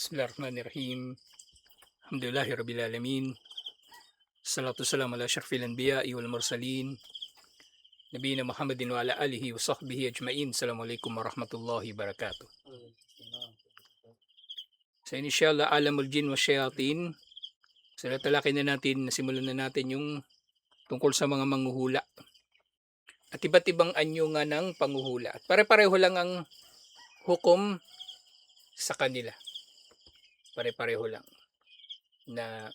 Bismillahirrahmanirrahim. Alhamdulillahirabbil alamin. Salatu wassalamu ala asyrafil anbiya'i wal mursalin. Nabiyina Muhammadin wa ala alihi wa sahbihi ajmain. Assalamualaikum warahmatullahi wabarakatuh. Sa inisyal alamul jin wa syayatin. Sa natalakay na natin, nasimulan na natin yung tungkol sa mga manghuhula. At iba't ibang anyo nga ng panghuhula. At pare-pareho lang ang hukom sa kanila. Pare-pareho lang na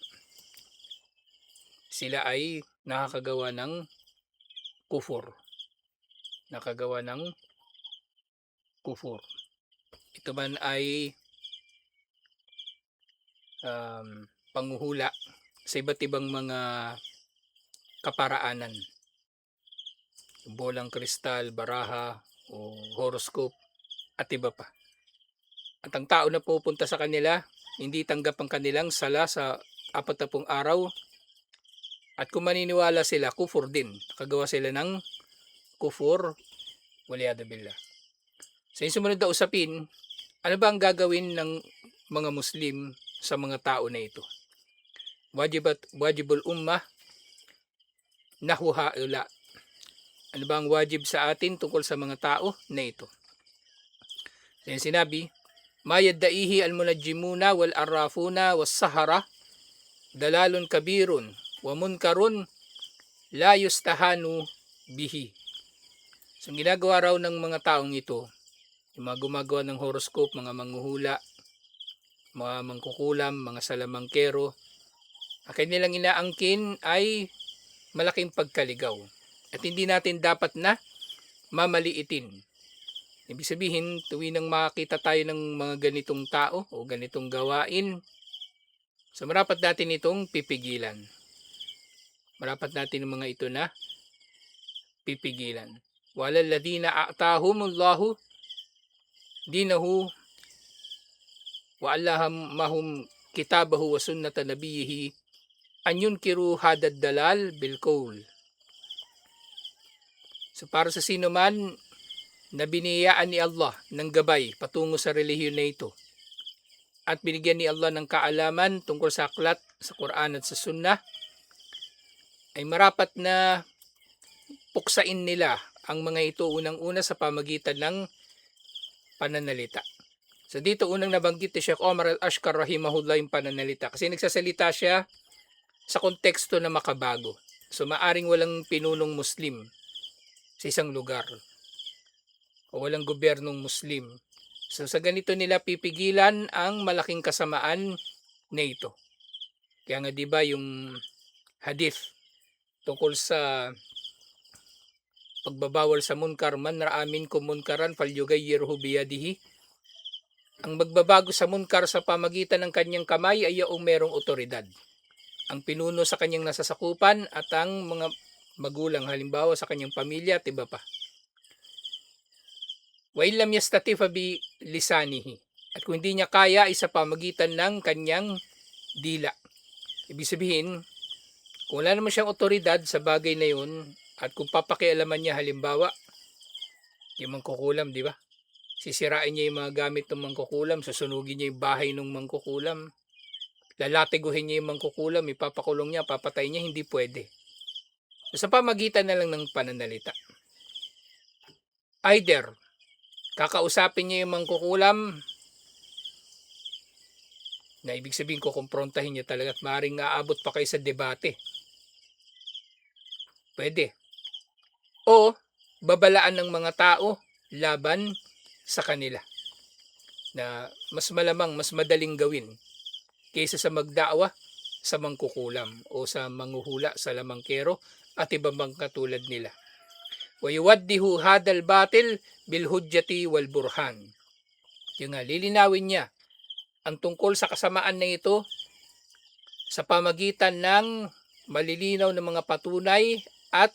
sila ay nakakagawa ng kufur. Nakagawa ng kufur. Ito man ay panghuhula sa iba't ibang mga kaparaanan. Bolang kristal, baraha, o horoscope, at iba pa. At ang tao na pupunta sa kanila, hindi tanggap ang kanilang sala sa 40 araw. At kung maniniwala sila, kufur din. Nakagawa sila ng kufur, waliyadu billah. Sa sumunod na usapin, ano ba ang gagawin ng mga Muslim sa mga tao na ito? Wajibul ummah nahwu haula. Ano ba ang wajib sa atin tungkol sa mga tao na ito? Sa sinabi, ma yaddaihi al-munajjimuna wal arrafuna was sahara dalalun kabirun wa munkarun la yustahanu bihi. So ginagawa raw ng mga taong ito, yung mga gumagawa ng horoscope, mga manghuhula, mga mangkukulam, mga salamangkero, ang kanilang inaangkin ay malaking pagkaligaw. At hindi natin dapat na mamaliitin. Ibig sabihin, tuwing nang makakita tayo ng mga ganitong tao o ganitong gawain, so marapat natin itong pipigilan. Marapat natin ang mga ito na pipigilan. Walal ladina a'tahumullahu dinahu wa allahamahum kitabahu wa sunnata nabiyhi an yunkiru hadad dalal bil qawl. So para sa sino man na biniyaan ni Allah ng gabay patungo sa relihiyon na ito at binigyan ni Allah ng kaalaman tungkol sa aklat, sa Quran at sa Sunnah, ay marapat na puksain nila ang mga ito unang-una sa pamagitan ng pananalita. So dito unang nabanggit ni Sheikh Omar Al-Ashkar rahimahullah yung pananalita kasi nagsasalita siya sa konteksto na makabago. So maaring walang pinunong Muslim sa isang lugar o walang gobyernong Muslim. So sa ganito nila pipigilan ang malaking kasamaan na ito. Kaya nga 'di ba yung hadith tungkol sa pagbabawal sa munkar, man ra'a minkum munkaran falyughayyirhu biyadihi. Ang magbabago sa munkar sa pamagitan ng kanyang kamay ay yung merong otoridad. Ang pinuno sa kanyang nasasakupan at ang mga magulang halimbawa sa kanyang pamilya at iba pa. Wa illam yastati fa bi lisanihi. At kung hindi niya kaya ay sa pamagitan ng kanyang dila. Ibig sabihin, kung wala naman siyang otoridad sa bagay na yun, at kung papakialaman niya halimbawa, yung mangkukulam, di ba? Sisirain niya yung mga gamit ng mangkukulam, susunugin niya yung bahay ng mangkukulam, lalatiguhin niya yung mangkukulam, ipapakulong niya, papatay niya, hindi pwede. So, sa pamagitan na lang ng pananalita. Either, kakausapin niya yung mangkukulam, na ibig sabihin ko, kumprontahin niya talaga at maaaring aabot pa kayo sa debate. Pwede. O, babalaan ng mga tao laban sa kanila na mas malamang, mas madaling gawin kaysa sa magdaawa sa mangkukulam o sa manghuhula, sa lamangkero at iba bang katulad nila. Wa yuwaddihu hadal batil bil hujjati wal burhan. Yung nga, lilinawin niya ang tungkol sa kasamaan na ito sa pamagitan ng malilinaw na mga patunay at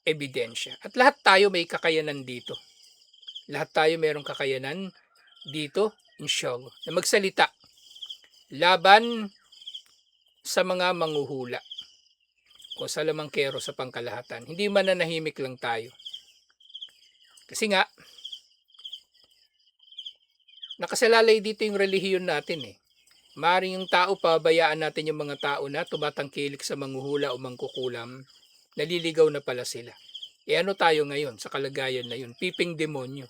ebidensya. At lahat tayo may kakayanan dito. Lahat tayo mayroong kakayanan dito, inshallah, na magsalita laban sa mga manghuhula o sa lamangkero sa pangkalahatan. Hindi mananahimik lang tayo. Kasi nga, nakasalalay dito yung relihiyon natin eh. Maaaring yung tao, pabayaan natin yung mga tao na tumatangkilik sa manghuhula o mangkukulam, naliligaw na pala sila. E ano tayo ngayon sa kalagayan na yun? Piping demonyo.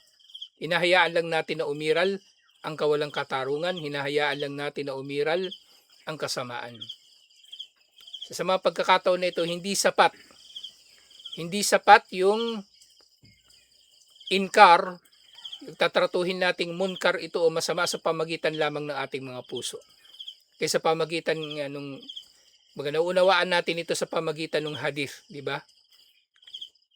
Hinahayaan lang natin na umiral ang kawalang katarungan, hinahayaan lang natin na umiral ang kasamaan. Sa mga pagkakataon na ito, hindi sapat yung inkar, yung tatratuhin nating munkar ito o masama sa pamagitan lamang ng ating mga puso. Kaysa pamagitan nung naunawaan natin ito sa pamagitan ng hadith, di ba?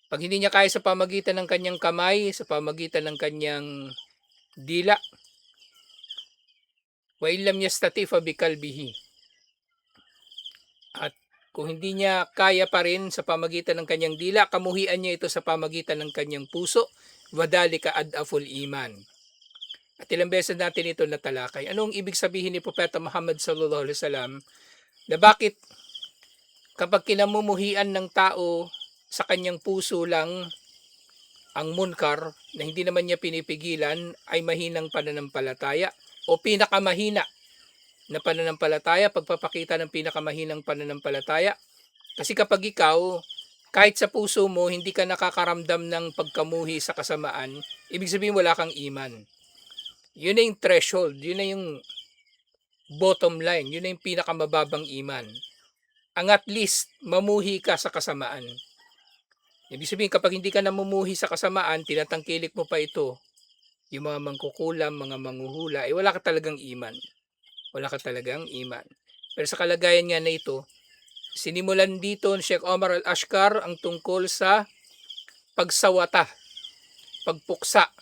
Pag hindi niya kaya sa pamagitan ng kanyang kamay, sa pamagitan ng kanyang dila, wa illam yastati fa bikalbihi. At kung hindi niya kaya pa rin sa pamagitan ng kanyang dila, kamuhian niya ito sa pamagitan ng kanyang puso, wadalika adaful iman. At ilang beses natin ito natalakay. Anong ibig sabihin ni Propeta Muhammad sallallahu alaihi wasallam na bakit kapag kinamumuhian ng tao sa kanyang puso lang ang munkar na hindi naman niya pinipigilan ay mahinang pananampalataya o pinakamahina na pananampalataya, pagpapakita ng pinakamahinang pananampalataya. Kasi kapag ikaw, kahit sa puso mo, hindi ka nakakaramdam ng pagkamuhi sa kasamaan, ibig sabihin wala kang iman. Yun na yung threshold, yun na yung bottom line, yun na yung pinakamababang iman. Ang at least, mamuhi ka sa kasamaan. Ibig sabihin, kapag hindi ka namumuhi sa kasamaan, tinatangkilik mo pa ito, yung mga mangkukulam, mga manghuhula, wala ka talagang iman. Wala ka talagang iman. Pero sa kalagayan nga na ito, sinimulan dito ni Sheikh Omar Al-Ashkar ang tungkol sa pagsawata, pagpuksa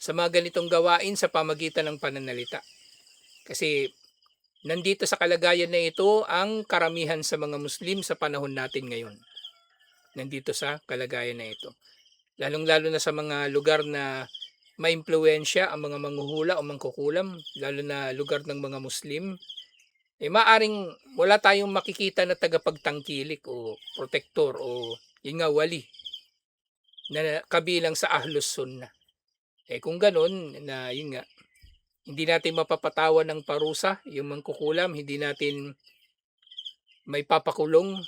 sa mga ganitong gawain sa pamagitan ng pananalita. Kasi nandito sa kalagayan na ito ang karamihan sa mga Muslim sa panahon natin ngayon. Nandito sa kalagayan na ito. Lalong-lalo na sa mga lugar na maimpluwensya ang mga manghuhula o mangkukulam, lalo na lugar ng mga Muslim, maaring wala tayong makikita na tagapagtangkilik o protektor o yun nga wali na kabilang sa Ahlus Sunnah. Kung ganun, na yun nga, hindi natin mapapatawan ng parusa yung mangkukulam, hindi natin may papakulong,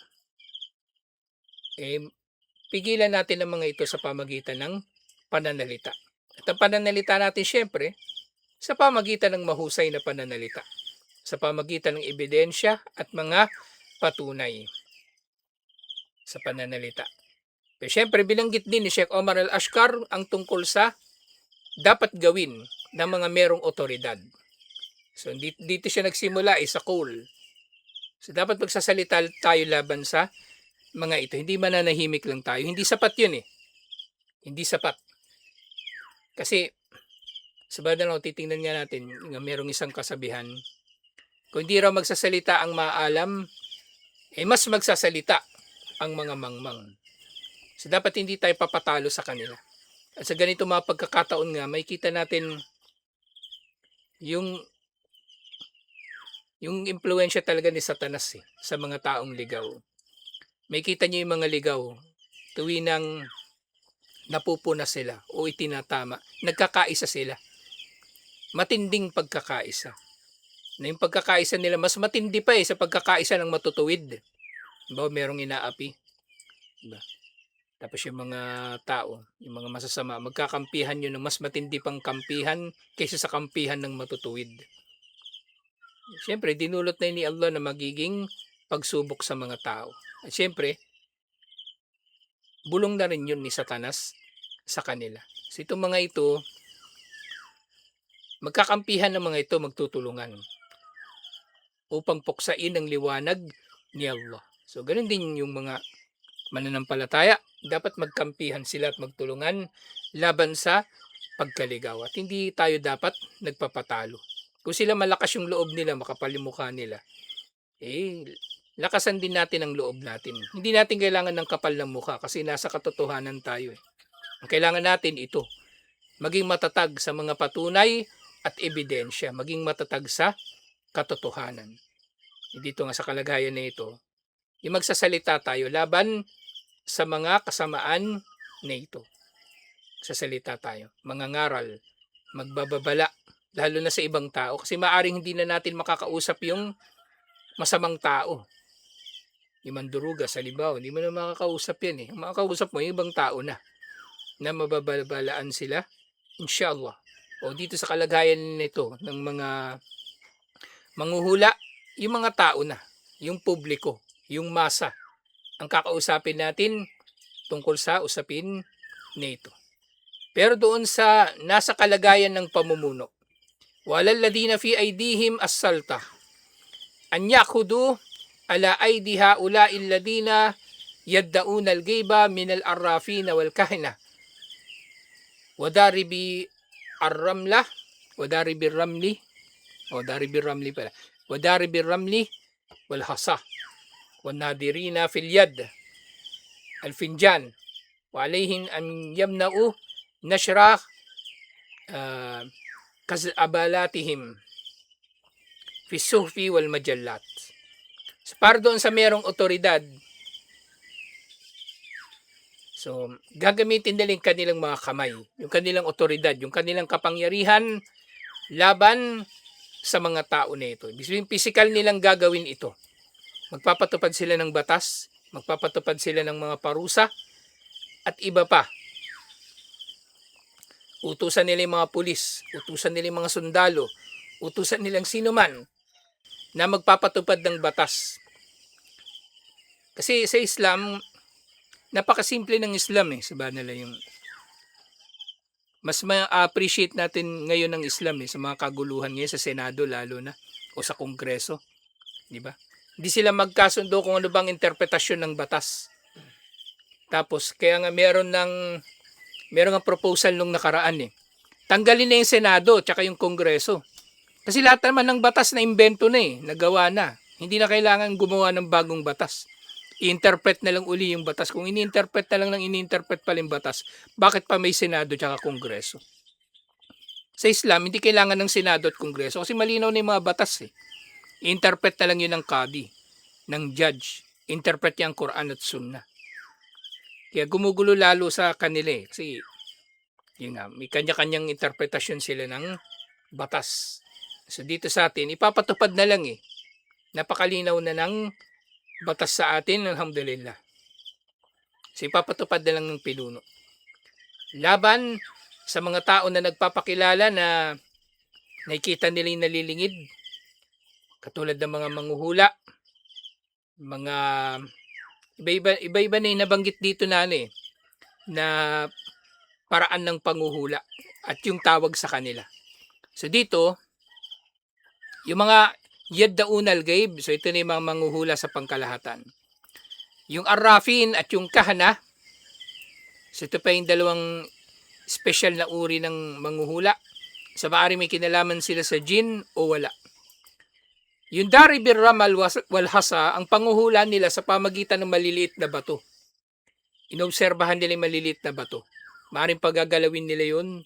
pigilan natin ang mga ito sa pamagitan ng pananalita. At ang pananalita natin syempre, sa pamagitan ng mahusay na pananalita, sa pamagitan ng ebidensya at mga patunay sa pananalita. Pero syempre, binanggit din ni Sheikh Omar Al-Ashkar ang tungkol sa dapat gawin ng mga merong otoridad. So dito siya nagsimula sa call. So dapat magsasalita tayo laban sa mga ito. Hindi mananahimik lang tayo. Hindi sapat yun Hindi sapat. Kasi sa badalaw, titingnan nga natin, merong isang kasabihan, kung hindi raw magsasalita ang maalam, mas magsasalita ang mga mangmang. So dapat hindi tayo papatalo sa kanila. At sa ganito mga pagkakataon nga, may kita natin yung impluensya talaga ni Satanas sa mga taong ligaw. May kita niyo yung mga ligaw, tuwinang napupuna sila o itinatama, nagkakaisa sila. Matinding pagkakaisa. Na yung pagkakaisa nila, mas matindi pa sa pagkakaisa ng matutuwid. Diba, merong inaapi. Diba? Tapos yung mga tao, yung mga masasama, magkakampihan yun ng mas matindi pang kampihan kaysa sa kampihan ng matutuwid. Siyempre, dinulot na ni Allah na magiging pagsubok sa mga tao. At siyempre, bulong na rin yun ni Satanas sa kanila. So itong mga ito, magkakampihan ng mga ito, magtutulungan upang puksain ang liwanag ni Allah. So ganun din yung mga mananampalataya, dapat magkampihan sila at magtulungan laban sa pagkaligaw. At hindi tayo dapat nagpapatalo. Kung sila malakas yung loob nila, makapal yung mukha nila, lakasan din natin ang loob natin. Hindi natin kailangan ng kapal ng mukha kasi nasa katotohanan tayo. Ang kailangan natin ito, maging matatag sa mga patunay at ebidensya, maging matatag sa katotohanan. Dito nga sa kalagayan na ito, yung magsasalita tayo laban sa mga kasamaan na ito. Sasalita tayo, mangangaral, magbababala, lalo na sa ibang tao. Kasi maaring hindi na natin makakausap yung masamang tao. Yung manduruga sa libaw, hindi mo na makakausap yan eh. Ang makakausap mo yung ibang tao na mababalaan sila, inshallah. O dito sa kalagayan nito ng mga manghuhula, yung mga tao na, yung publiko, yung masa, ang kakausapin natin tungkol sa usapin nito. Pero doon sa nasa kalagayan ng pamumuno, walal ladina fi aydihim as-salta an yaqudu ala aydi haula'i alladina yaddauna al-ghaiba min al-arrafina wal kahina wadaribi ar-ramla wadaribi ramli wadaribi ramli pala wadaribi ramli wal hasa wan nadirina fil yad al-finjan wa alayhin an yamna'u nashra kasabalatihim fi suhfi wal majallat. So, para doon sa merong otoridad, so gagamitin nila yung kanilang mga kamay, yung kanilang otoridad, yung kanilang kapangyarihan laban sa mga tao na ito. Ibig sabihin, physical nilang gagawin ito. Magpapatupad sila ng batas, magpapatupad sila ng mga parusa, at iba pa. Utusan nila yung mga pulis, utusan nila yung mga sundalo, utusan nilang sino man na magpapatupad ng batas. Kasi sa Islam, napakasimple ng Islam eh. Sabi nila yung mas ma-appreciate natin ngayon ng Islam eh, sa mga kaguluhan ngayon sa Senado lalo na o sa Kongreso, di ba? Hindi sila magkasundo kung ano bang interpretasyon ng batas. Tapos kaya nga meron ng proposal nung nakaraan eh. Tanggalin na yung Senado tsaka yung Kongreso. Kasi lahat naman ng batas na imbento na eh, nagawa na. Hindi na kailangan gumawa ng bagong batas. I-interpret na lang uli yung batas. Kung ini-interpret na lang ng ini-interpret pala yung batas, bakit pa may Senado tsaka Kongreso? Sa Islam, hindi kailangan ng Senado at Kongreso kasi malinaw na yung mga batas eh. I-interpret na lang yun ng Qadi, ng judge. Interpret niya ang Quran at Sunnah. Kaya gumugulo lalo sa kanila eh. Kasi yun nga, may kanya-kanyang interpretasyon sila ng batas. So dito sa atin, ipapatupad na lang eh. Napakalinaw na ng batas sa atin, alhamdulillah. So ipapatupad na lang ng pinuno. Laban sa mga tao na nagpapakilala na nakikita nila yung nalilingid, katulad ng mga manghuhula, mga iba-iba na yung nabanggit dito na na paraan ng panghuhula at yung tawag sa kanila. So dito, yung mga yaddaunal gaib, so ito na yung mga manghuhula sa pangkalahatan. Yung arrafin at yung kahana, so ito pa yung dalawang special na uri ng manghuhula. Sa maaari may kinalaman sila sa jin o wala. Yung dari bir ramal wal hasa, ang panghuhula nila sa pamagitan ng maliliit na bato. Inobserbahan nila yung maliliit na bato. Maaaring pagagalawin nila yun,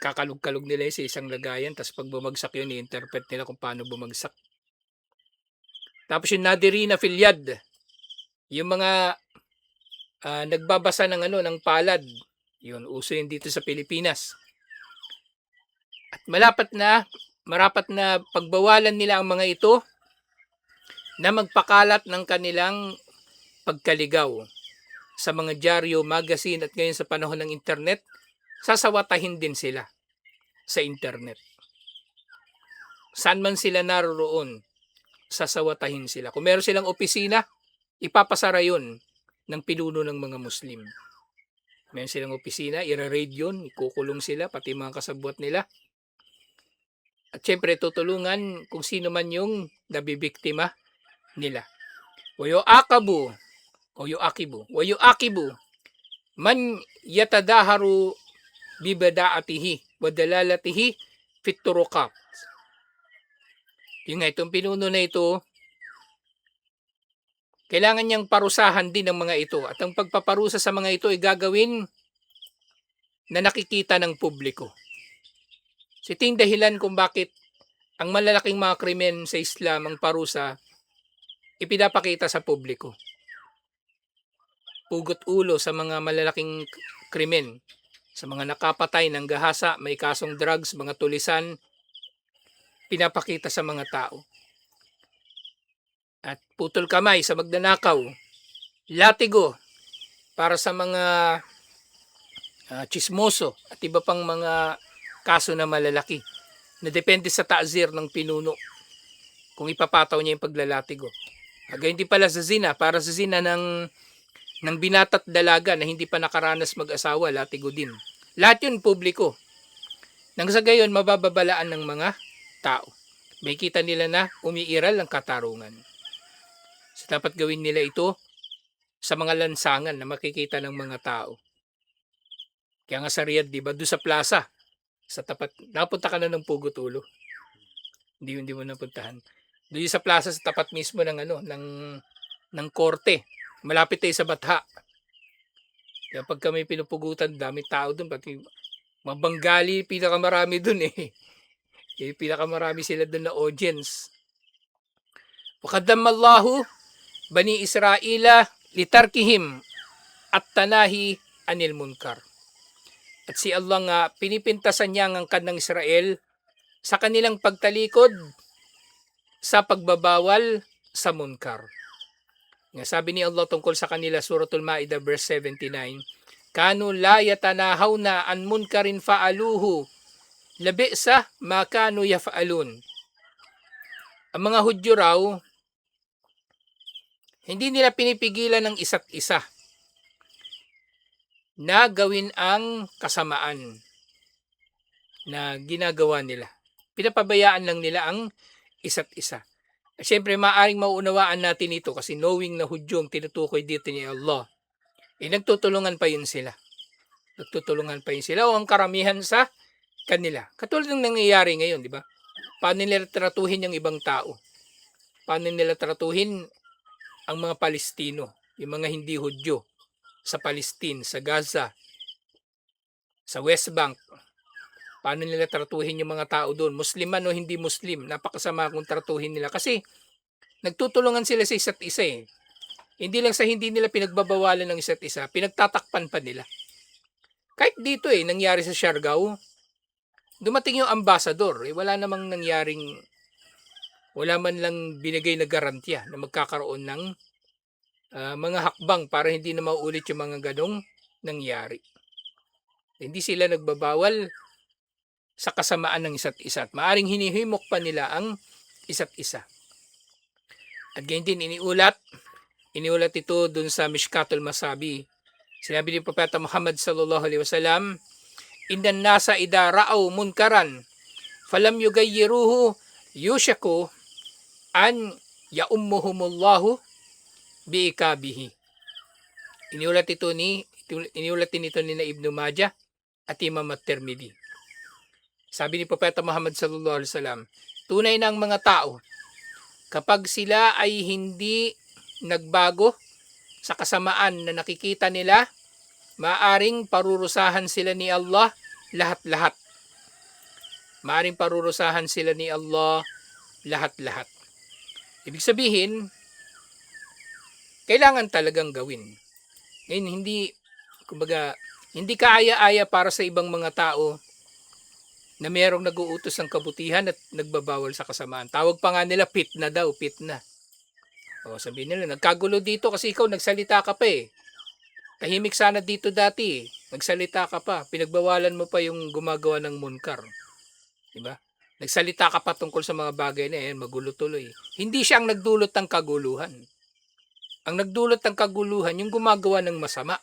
kakalog-kalog nila sa isang lagayan, tapos pag bumagsak yun, i-interpret nila kung paano bumagsak. Tapos yung nadirina fil yad, yung mga nagbabasa ng ng palad, yun, uso yun dito sa Pilipinas. At marapat na pagbawalan nila ang mga ito na magpakalat ng kanilang pagkaligaw sa mga dyaryo, magazine at ngayon sa panahon ng internet, sasawatahin din sila sa internet. Saan man sila naroon, sasawatahin sila. Kung meron silang opisina, ipapasara yun ng pinuno ng mga Muslim. Meron silang opisina, ira-raid yun, ikukulong sila, pati mga kasabwat nila. At syempre, tutulungan kung sino man yung nabibiktima nila. Wayo akibu man yatadaharu bibadaatihi wadalalatihi fit turuqat. Yung nga itong pinuno na ito, kailangan niyang parusahan din ng mga ito. At ang pagpaparusa sa mga ito ay gagawin na nakikita ng publiko. So ito yung dahilan kung bakit ang malalaking mga krimen sa Islam, ang parusa, ipinapakita sa publiko. Pugot ulo sa mga malalaking krimen. Sa mga nakapatay ng gahasa, may kasong drugs, mga tulisan, pinapakita sa mga tao. At putol kamay sa magnanakaw, latigo para sa mga chismoso at iba pang mga kaso na malalaki na depende sa ta'zir ng pinuno kung ipapataw niya yung paglalatigo. Agayon din pala sa zina, para sa zina ng binata't dalaga na hindi pa nakaranas mag-asawa, latigo din. Lahat yun publiko. Nang sa gayon, mabababalaan ng mga tao. May kita nila na umiiral ang katarungan. So, dapat gawin nila ito sa mga lansangan na makikita ng mga tao. Kaya nga sa Riyadh, di ba, doon sa plaza, sa tapat, napunta ka na ng Pugot Ulo. Hindi mo napuntahan. Doon sa plaza, sa tapat mismo ng korte. Malapit tayo sa Batha. Kaya pag kami pinupugutan, dami tao doon, pati mga Bengali, pinakamarami doon eh. Pinakamarami sila doon na audience. Wakaddamallahu Bani Israila litarkihim at tanahi anil munkar. At si Allah nga pinipintasan niya ang angkan ng Israel sa kanilang pagtalikod sa pagbabawal sa munkar. Nga sabi ni Allah tungkol sa kanila, Suratul Ma'idah verse 79, Kanu la yatanahawna an munkarin fa'aluhu labi'sa ma kanu yaf'alun. Ang mga Hudyo raw, hindi nila pinipigilan ng isa't isa na gawin ang kasamaan na ginagawa nila. Pinapabayaan lang nila ang isa't isa. At syempre, maaaring mauunawaan natin ito kasi knowing na Hudyo ang tinutukoy dito ni Allah, nagtutulungan pa yun sila. Nagtutulungan pa yun sila o ang karamihan sa kanila. Katulad ng nangyayari ngayon, di ba? Paano nila tratuhin yung ibang tao? Paano nila tratuhin ang mga Palestino, yung mga hindi Hudyo sa Palestine, sa Gaza, sa West Bank? Paano nila tratuhin yung mga tao doon? Musliman o hindi Muslim, napakasama kung tratuhin nila. Kasi nagtutulungan sila sa isa't isa eh. Hindi lang sa hindi nila pinagbabawalan ng isa't isa, pinagtatakpan pa nila. Kahit dito eh, nangyari sa Siargao, dumating yung ambassador, wala namang nangyaring, wala man lang binigay na garantiya na magkakaroon ng mga hakbang para hindi na maulit yung mga ganong nangyari. Hindi sila nagbabawal sa kasamaan ng isa't isa at maaring hinihimok pa nila ang isa't isa. At ganyan din iniulat ito dun sa Mishkatul Masabi. Sinabi ni Propeta Muhammad sallallahu alaihi wasallam, Indan nasa idha ra'aw munkaran falam yugayyiruhu yushaku an yaummuhumullahu biikabihi. Iniulat din ito ni Ibn Majah at Imam at-Tirmidhi. Sabi ni Propeta Muhammad sallallahu alaihi wasallam, tunay na ang mga tao kapag sila ay hindi nagbago sa kasamaan na nakikita nila, maaring parurusahan sila ni Allah lahat-lahat. Maaring parurusahan sila ni Allah lahat-lahat. Ibig sabihin, kailangan talagang gawin. Ngayon, hindi kaaya-aya para sa ibang mga tao na mayroong nag-uutos ng kabutihan at nagbabawal sa kasamaan. Tawag pa nga nila fitna daw, fitna. O sabihin nila, nagkagulo dito kasi ikaw nagsalita ka pa eh. Tahimik sana dito dati eh. Nagsalita ka pa, pinagbawalan mo pa yung gumagawa ng munkar. Diba? Nagsalita ka pa tungkol sa mga bagay na yan, magulo tuloy. Hindi siya ang nagdulot ng kaguluhan. Ang nagdulot ng kaguluhan, yung gumagawa ng masama.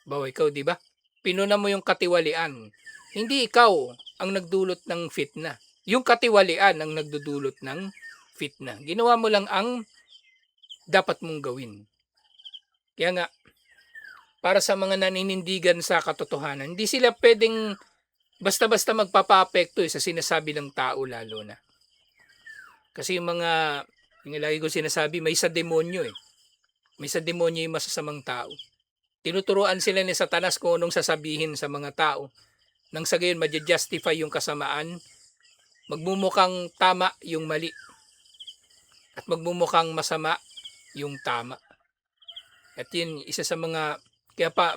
Bawa ikaw, di ba? Pinuna mo yung katiwalian. Hindi ikaw ang nagdulot ng fitna. Yung katiwalian ang nagdudulot ng fitna. Ginawa mo lang ang dapat mong gawin. Kaya nga, para sa mga naninindigan sa katotohanan, hindi sila pwedeng basta-basta magpapa-apekto sa sinasabi ng tao lalo na. Kasi yung lagi ko sinasabi, may sa demonyo eh. May sa demonyo yung masasamang tao. Tinuturuan sila ni Satanas kung anong sasabihin sa mga tao. Nang sa gayon, madya-justify yung kasamaan, magmumukhang tama yung mali. At magmumukhang masama yung tama. At yun, isa sa mga, kaya pa,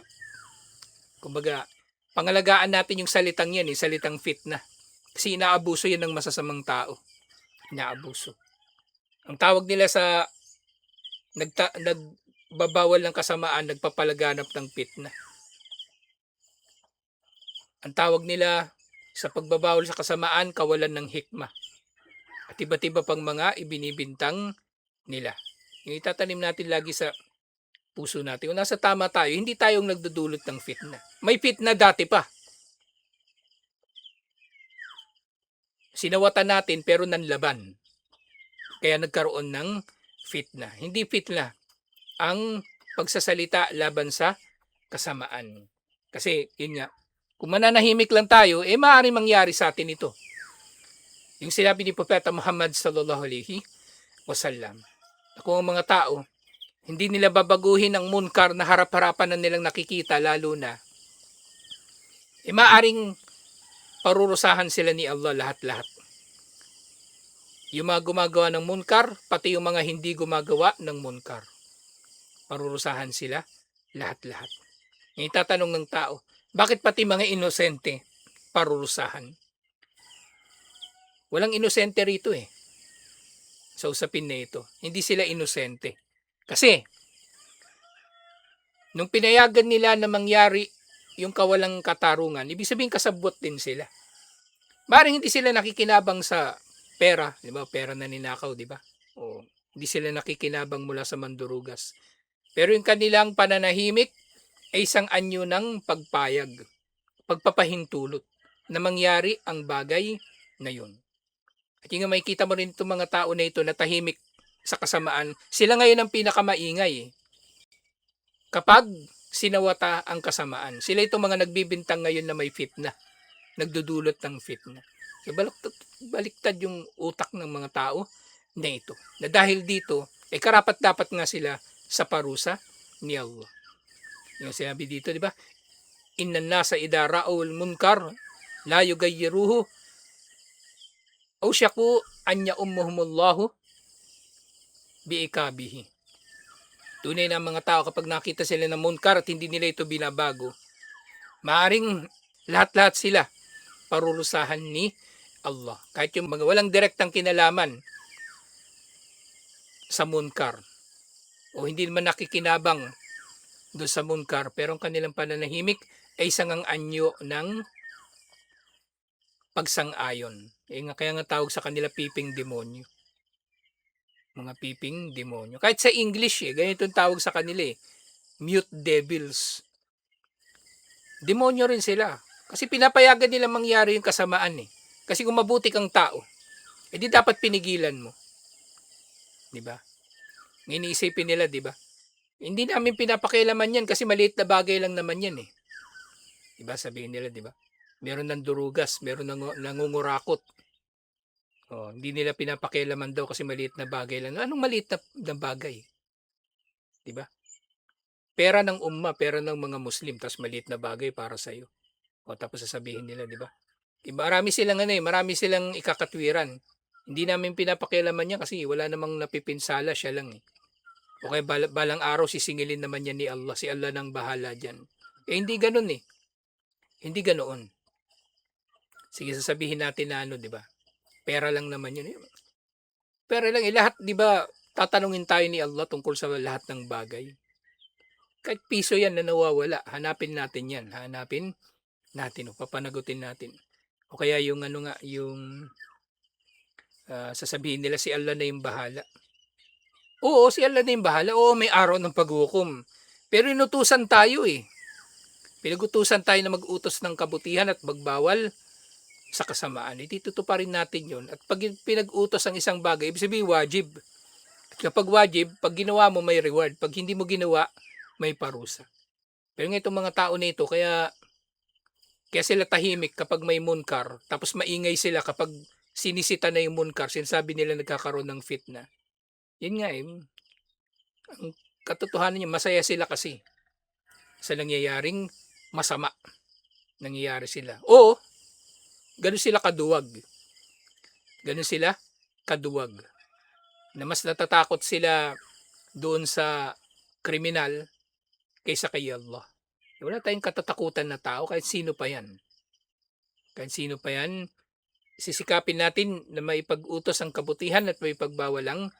kumbaga, Pangalagaan natin yung salitang yan, salitang fitna. Kasi inaabuso yan ng masasamang tao. Inaabuso. Ang tawag nila sa nagbabawal ng kasamaan, nagpapalaganap ng fitna. Ang tawag nila sa pagbabawal sa kasamaan, kawalan ng hikmah. At iba't iba pang mga ibinibintang nila. Yung itatanim natin lagi sa puso natin. Kung nasa tama tayo, hindi tayong nagdudulot ng fitna. May fitna dati pa. Sinawatan natin pero nanlaban. Kaya nagkaroon ng fitna. Hindi fitna ang pagsasalita laban sa kasamaan. Kasi yun nga, kung mananahimik lang tayo, maaaring mangyari sa atin ito. Yung sinabi ni Propeta Muhammad sallallahu alaihi wasallam, kung ang mga tao, hindi nila babaguhin ang munkar na harap-harapan na nilang nakikita, lalo na, maaaring parurusahan sila ni Allah lahat-lahat. Yung mga gumagawa ng munkar, pati yung mga hindi gumagawa ng munkar. Parurusahan sila lahat-lahat. Ngayon tatanong ng tao, bakit pati mga inosente parurusahan? Walang inosente rito sa usapin na ito. Hindi sila inosente. Kasi, nung pinayagan nila na mangyari yung kawalang katarungan, ibig sabihin kasabwat din sila. Maring hindi sila nakikinabang sa pera, di ba? Pera na ninakaw, di ba? O hindi sila nakikinabang mula sa mandurugas. Pero yung kanilang pananahimik ay isang anyo ng pagpayag, pagpapahintulot na mangyari ang bagay na yun. At yung makikita mo rin itong mga tao na ito na tahimik sa kasamaan, sila ngayon ang pinakamaingay. Kapag sinawata ang kasamaan, sila itong mga nagbibintang ngayon na may fitna, nagdudulot ng fitna. So, baliktad yung utak ng mga tao na ito. Na dahil dito, karapat-dapat nga sila sa parusa ni Allah. Yung sinabi dito, di ba? Innan nasa idha ra'ul munkar la yugayyiruhu aw syaku an ya'ummuhumullahu biikabihi. Tunay na mga tao kapag nakita sila ng munkar at hindi nila ito binabago, maaring lahat-lahat sila parurusahan ni Allah. Kahit yung mga walang direktang kinalaman sa munkar o hindi naman nakikinabang doon sa munkar, pero ang kanilang pananahimik ay isang ang anyo ng pagsang-ayon. Kaya nga tawag sa kanila piping demonyo. Mga piping demonyo. Kahit sa English, ganito ang tawag sa kanila mute devils. Demonyo rin sila. Kasi pinapayagan nila mangyari yung kasamaan Kasi kung mabuti kang tao, di dapat pinigilan mo. Di ba? Iniisipin nila, di ba? Hindi namin pinapakialaman yan kasi maliit na bagay lang naman yan Di ba? Sabihin nila, di ba? Meron ng durugas, meron ng nangungurakot. Hindi nila pinapakialaman daw kasi maliit na bagay lang. Anong maliit na bagay? Di ba? Pera ng umma, pera ng mga Muslim, tapos maliit na bagay para sa iyo. Tapos sasabihin nila, di ba? Marami silang ikakatwiran. Hindi namin pinapakialaman yan kasi wala namang napipinsala, siya lang O kaya balang araw sisingilin naman yan ni Allah, si Allah nang bahala dyan. Hindi ganun Hindi ganoon. Sige, sasabihin natin na di ba? Pera lang naman yun. Pera lang lahat, di ba? Tatanungin tayo ni Allah tungkol sa lahat ng bagay. Kahit piso yan na nawawala, hanapin natin yan. Hanapin natin papanagutin natin. O kaya yung sasabihin nila si Allah na yung bahala. Oo, si Allah na yung bahala. Oo, may araw ng paghukom. Pero inutusan tayo Pinagutusan tayo na mag-utos ng kabutihan at magbawal sa kasamaan. Itutuparin natin yun. At pag pinag-utos ang isang bagay, ibig sabihin wajib. At kapag wajib, pag ginawa mo may reward. Pag hindi mo ginawa, may parusa. Pero ng itong mga tao na ito, kaya sila tahimik kapag may munkar, tapos maingay sila kapag sinisita na yung munkar, sinasabi nila nagkakaroon ng fitna. Yun nga ang katotohanan niya, masaya sila kasi sa nangyayaring masama. Nangyayari sila. Oo, ganun sila kaduwag. Na mas natatakot sila doon sa kriminal kaysa kay Allah. Wala tayong katatakutan na tao kahit sino pa yan. Kahit sino pa yan, sisikapin natin na maipag-utos ang kabutihan at maipagbawal ang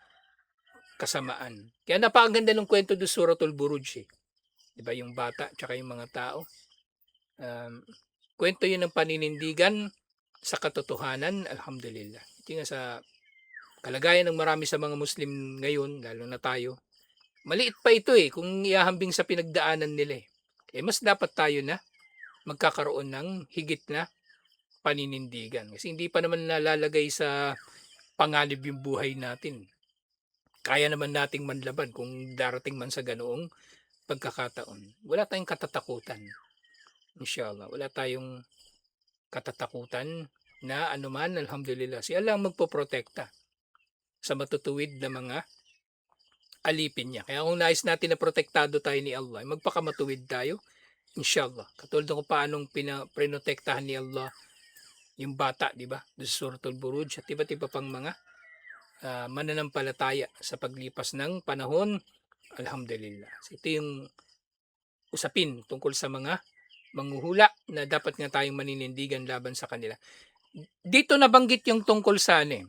kasamaan. Kaya napakaganda ng kwento do Suratul Buruj. 'Di ba yung bata tsaka yung mga tao. Um, Kwento yun ng paninindigan sa katotohanan, alhamdulillah. Ito nga sa kalagayan ng marami sa mga Muslim ngayon, lalo na tayo. Maliit pa ito kung iahambing sa pinagdaanan nila. Mas dapat tayo na magkakaroon ng higit na paninindigan. Kasi hindi pa naman nalalagay sa panganib yung buhay natin. Kaya naman nating manlaban kung darating man sa ganoong pagkakataon. Wala tayong katatakutan. Inshallah, wala tayong katatakutan na anuman, alhamdulillah. Si Allah ang magpoprotekta sa matutuwid na mga alipin niya. Kaya kung nais natin na protektado tayo ni Allah, magpakamatuwid tayo, inshallah. Katulad ng paanong prinotektahan ni Allah yung bata, di ba? Sa Suratul Buruj at iba't iba pang mga mananampalataya sa paglipas ng panahon, alhamdulillah. So, ito yung usapin tungkol sa mga manghuhula na dapat nga tayong maninindigan laban sa kanila. Dito nabanggit yung tungkol sa di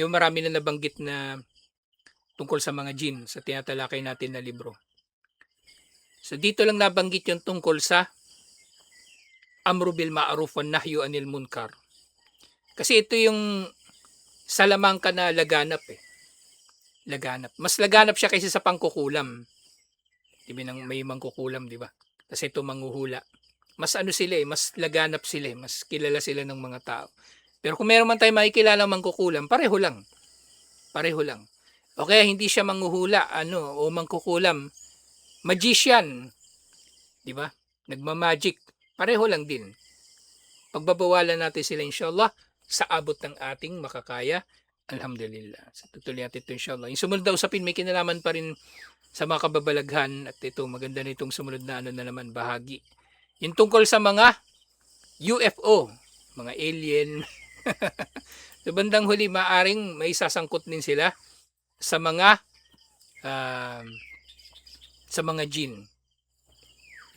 ba marami na nabanggit na tungkol sa mga jinn sa tinatalakay natin na libro. So dito lang nabanggit yung tungkol sa amru bil ma'ruf wan nahyu anil munkar. Kasi ito yung salamangka na laganap Laganap. Mas laganap siya kaysa sa pangkukulam. Diba nang may mangkukulam, di ba? Kasi ito manghuhula. Mas sila mas laganap sila mas kilala sila ng mga tao. Pero kung meron man tayo makikilala mangkukulam, pareho lang. Pareho lang. O kaya hindi siya manghuhula, o mangkukulam, magician. Di ba? Nagmamagic. Pareho lang din. Pagbabawalan natin sila inshallah sa abot ng ating makakaya. Alhamdulillah. So, tutuloy natin ito inshallah. Yung sumunod na usapin may kinalaman pa rin sa mga kababalaghan at ito maganda na itong sumunod na na naman bahagi. Yung tungkol sa mga UFO, mga alien. Sa bandang huli maaring may sasangkot din sila sa mga jinn.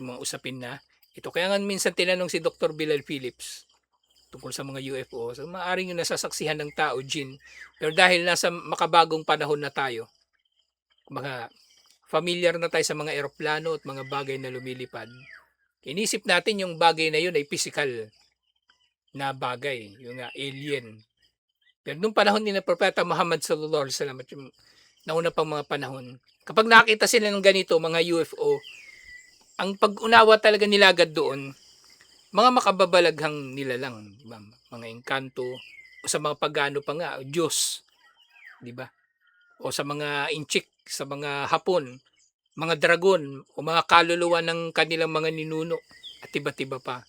Yung mga usapin na ito. Kaya nga minsan tinanong si Dr. Bilal Phillips tungkol sa mga UFO. So maaring yung nasasaksihan ng tao, jinn. Pero dahil nasa makabagong panahon na tayo, mga familiar na tayo sa mga eroplano at mga bagay na lumilipad, inisip natin yung bagay na yun ay physical na bagay, yung alien. Pero nung panahon ni na Propeta Muhammad sallallahu alaihi wasallam at yung nauna pang mga panahon, kapag nakita sila ng ganito, mga UFO, ang pag-unawa talaga nila agad doon, mga makababalaghang nilalang, mga engkanto, o sa mga pagano pa nga, Diyos, di ba? O sa mga inchik, sa mga Hapon, mga dragon, o mga kaluluwa ng kanilang mga ninuno, at iba't iba pa,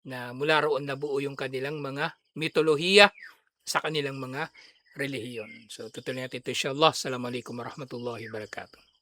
na mula roon nabuo yung kanilang mga mitolohiya sa kanilang mga relihiyon. So tutuloy natin ito inshallah. Assalamualaikum warahmatullahi wabarakatuh.